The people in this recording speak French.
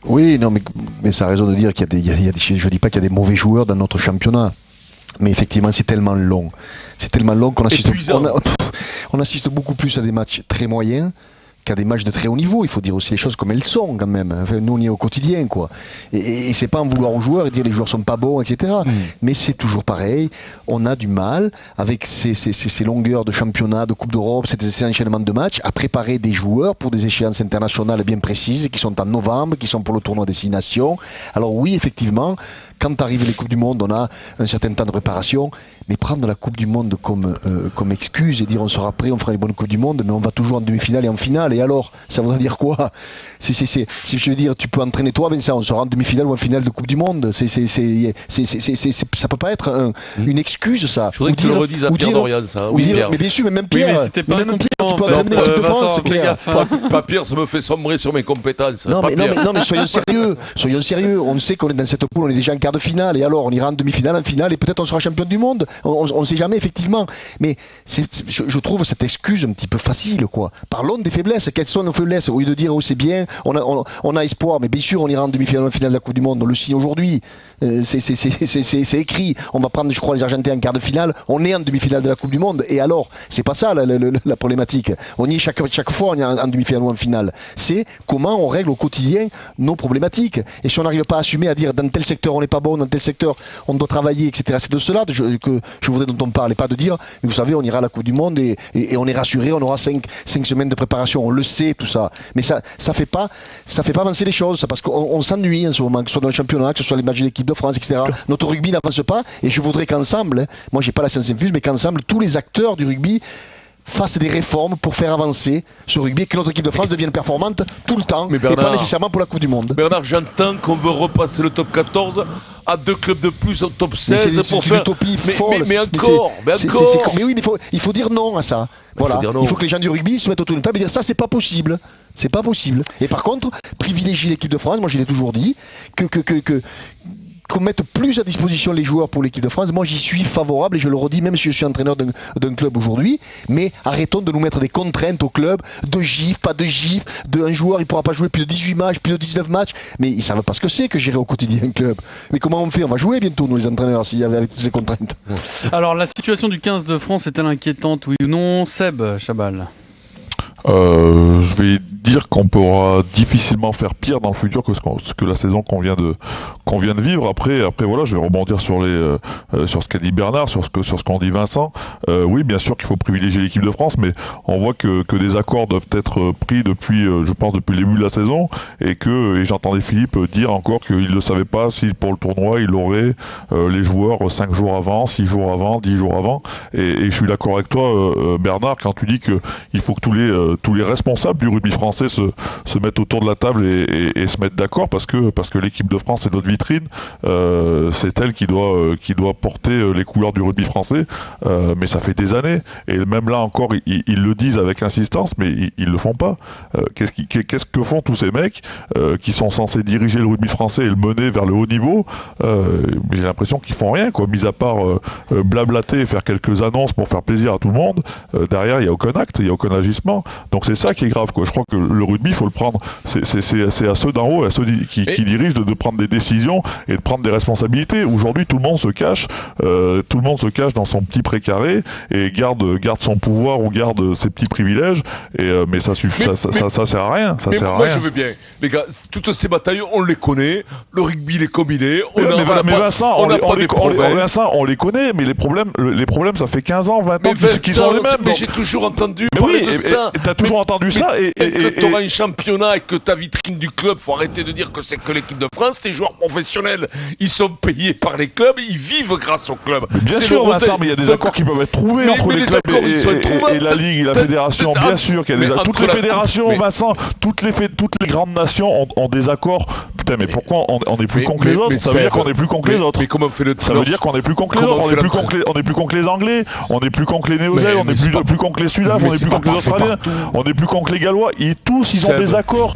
Oui, non, mais ça a raison de dire qu'il y a des, je dis pas qu'il y a des mauvais joueurs dans notre championnat. Mais effectivement, c'est tellement long. C'est tellement long qu'on assiste, on assiste beaucoup plus à des matchs très moyens qu'à des matchs de très haut niveau. Il faut dire aussi les choses comme elles sont quand même. Enfin, nous, on y est au quotidien, quoi. Et c'est pas en vouloir aux joueurs et dire les joueurs sont pas bons, etc. Mais c'est toujours pareil. On a du mal avec ces longueurs de championnat, de Coupe d'Europe, ces enchaînements de matchs, à préparer des joueurs pour des échéances internationales bien précises qui sont en novembre, qui sont pour le tournoi Destination. Alors oui, effectivement, quand arrivent les Coupes du Monde, on a un certain temps de préparation, mais prendre la Coupe du Monde comme excuse et dire on sera prêt, on fera les bonnes Coupes du Monde, mais on va toujours en demi-finale et en finale, et alors, ça voudrait dire quoi? Si je veux dire, tu peux entraîner toi, Vincent, on sera en demi-finale ou en finale de Coupe du Monde, ça peut pas être une excuse, ça. Je voudrais que tu le redises à Pierre Dorian, ça. Oui, Pierre. Mais bien sûr, mais même Pierre, tu peux entraîner l'équipe de France, Pierre. Pas Pierre, ça me fait sombrer sur mes compétences. Non, mais soyons sérieux. On sait qu'on est dans cette poule, on est déjà en quart de finale, et alors on ira en demi-finale, en finale, et peut-être on sera champion du monde. On ne sait jamais, effectivement. Mais je trouve cette excuse un petit peu facile, quoi. Parlons des faiblesses. Quelles sont nos faiblesses? Au lieu de dire, oh, c'est bien, on a espoir, mais bien sûr, on ira en demi-finale, en finale de la Coupe du Monde. On le signe aujourd'hui. C'est écrit. On va prendre, je crois, les Argentins en quart de finale. On est en demi-finale de la Coupe du Monde. Et alors, c'est pas ça la problématique. On y est chaque fois, on est en demi-finale ou en finale. C'est comment on règle au quotidien nos problématiques. Et si on n'arrive pas à assumer, à dire dans tel secteur on n'est pas bon, dans tel secteur on doit travailler, etc. C'est de cela que je voudrais dont on parle, et pas de dire, mais vous savez, on ira à la Coupe du Monde et on est rassuré, on aura 5 semaines de préparation, on le sait, tout ça. Mais ça fait pas avancer les choses, ça, parce qu'on s'ennuie en ce moment, que ce soit dans le championnat, que ce soit les matchs de l'équipe de France, etc. Notre rugby n'avance pas, et je voudrais qu'ensemble, moi j'ai pas la science infuse, mais qu'ensemble, tous les acteurs du rugby fassent des réformes pour faire avancer ce rugby et que notre équipe de France devienne performante tout le temps, et pas nécessairement pour la Coupe du Monde. Bernard, j'entends qu'on veut repasser le top 14 à 2 clubs de plus au top 16 pour faire... utopie folle. Mais encore. Mais oui, mais il faut dire non à ça. Voilà. Il faut que les gens du rugby se mettent autour d'une table et dire ça, c'est pas possible. C'est pas possible. Et par contre, privilégier l'équipe de France, moi je l'ai toujours dit, qu'on mette plus à disposition les joueurs pour l'équipe de France. Moi, j'y suis favorable et je le redis, même si je suis entraîneur d'un club aujourd'hui. Mais arrêtons de nous mettre des contraintes au club, de gifs, pas de gifs, un joueur, il pourra pas jouer plus de 18 matchs, plus de 19 matchs. Mais ils savent pas ce que c'est que gérer au quotidien un club. Mais comment on fait? On va jouer bientôt, nous, les entraîneurs, s'il y avait avec toutes ces contraintes. Alors, la situation du 15 de France est-elle inquiétante, oui ou non? Seb Chabal. Je vais dire qu'on pourra difficilement faire pire dans le futur que ce que la saison qu'on vient de vivre. Après voilà, je vais rebondir sur ce qu'a dit Bernard, sur ce qu'ont dit Vincent. Oui, bien sûr qu'il faut privilégier l'équipe de France, mais on voit que des accords doivent être pris depuis le début de la saison, et j'entendais Philippe dire encore qu'il ne savait pas si pour le tournoi il aurait les joueurs 5 jours avant, 6 jours avant, 10 jours avant. Et je suis d'accord avec toi, Bernard, quand tu dis que il faut que tous les responsables du rugby français se mettent autour de la table et se mettent d'accord, parce que l'équipe de France est notre vitrine, c'est elle qui doit porter les couleurs du rugby français, mais ça fait des années, et même là encore ils le disent avec insistance, mais ils le font pas. Qu'est-ce que font tous ces mecs qui sont censés diriger le rugby français et le mener vers le haut niveau? J'ai l'impression qu'ils font rien, quoi, mis à part blablater et faire quelques annonces pour faire plaisir à tout le monde. Derrière, il n'y a aucun acte, il n'y a aucun agissement. Donc c'est ça qui est grave, quoi. Je crois que le rugby, il faut le prendre, c'est à ceux d'en haut, à ceux qui dirigent de prendre des décisions et de prendre des responsabilités. Aujourd'hui, tout le monde se cache dans son petit précaré et garde son pouvoir ou garde ses petits privilèges, mais ça suffit, ça sert à rien. Moi je veux bien, les gars, toutes ces batailles on les connaît, le rugby il est comme il est, Vincent, on les connaît, mais les problèmes ça fait 15 ans, 20 ans qu'ils sont les mêmes. Mais j'ai toujours entendu parler de ça. T'as toujours entendu ça, et que t'auras un championnat et que ta vitrine du club, faut arrêter de dire que c'est que l'équipe de France, tes joueurs professionnels, ils sont payés par les clubs, ils vivent grâce au club. Bien sûr, Vincent, mais il y a des accords qui peuvent être trouvés entre les clubs et la Ligue et la Fédération, bien sûr qu'il y a des accords. Toutes les fédérations, Vincent, toutes les grandes nations ont des accords. Putain, mais pourquoi on est plus con que les autres? Ça veut dire qu'on est plus con que les autres. Mais comment on fait le Ça veut dire qu'on est plus con que les autres. On est plus con que les Anglais, on est plus con que les Néo-Zélandais, on est plus con que les Sudaf, on est plus con que les Australiens, on est plus con que les Gallois. Tous, ils ont des accords.